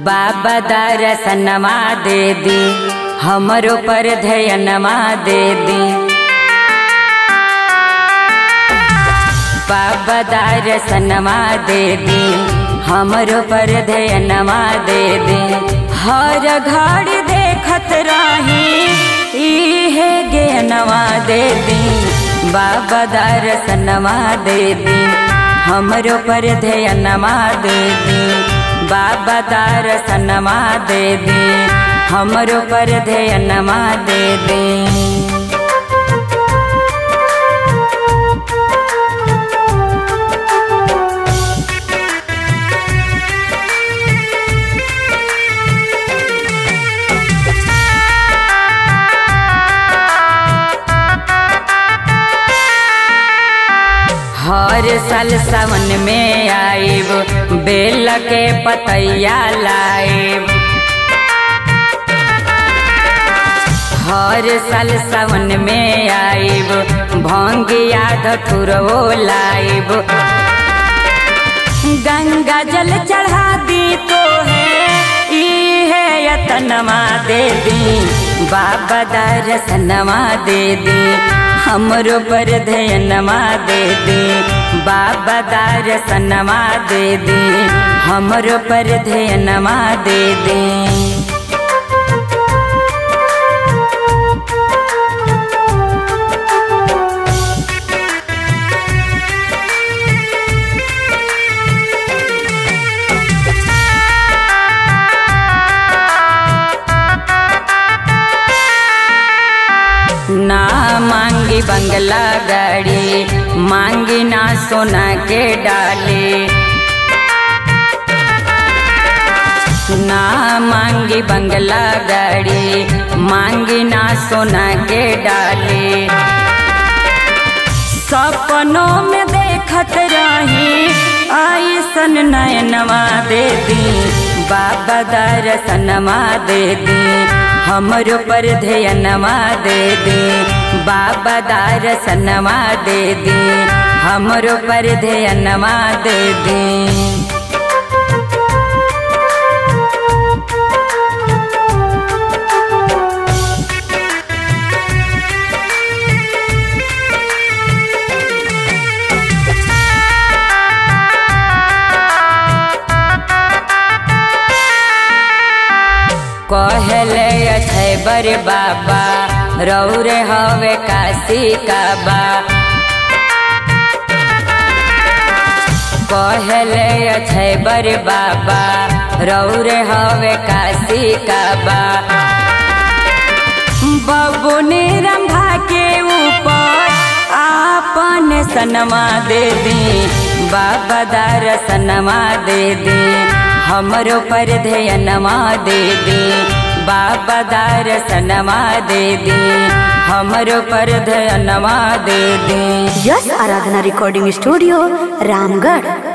बाबा दर्शनमा दे दी, हमरो पर ध्यानमा दे दी। बाबा दर्शनमा दे दी, हमरो पर ध्यानमा दे दी। हर घड़ी देखत रही इहे ज्ञानवा दे दी। बाबा दर्शनमा दे दी, हमरो पर ध्यानमा दे दी। बाबा दर्शनमा दे दी, हमरो पर ध्यानमा दे दी। हर साल सावन में आइब, बेल के पतैया लाइब। हर साल सावन में आइब, भंगिया धतुरो लाइब। गंगा जल चढ़ा दी तो है इहे यतनमा दे दी। बाबा दर्शनमा दे दी, हमरो पर ध्यानमा दे दी। बाबा दर्शनमा दे दी, हमरो पर ध्यानमा दे दी। ना मांगी बंगला गाड़ी, मांगी ना सोना के डाली। ना मांगी बंगला गाड़ी, मांगी ना सोना के डाली। सपनों में देखत रही ऐसन नयनवा दे दी। बाबा दर्शनमा दे दी, हमरो पर ध्यानमा दे दी। बाबा दर्शनमा दे दी, हमरो पर ध्यानमा दे दी। कहले अछे बर बाबा, रौरे हवे काशी काबा। कहले अछे बर बाबा, रौरे हवे काशी काबा। बबुनी रंभा के ऊपर आपन सनमा दे दी। बाबा दर्शनमा दे दी, हमरो पर ध्यानमा दे दी। बाबा दर्शनमा दे दी, हमरो पर ध्यानमा दे दी। यस आराधना रिकॉर्डिंग स्टूडियो रामगढ़।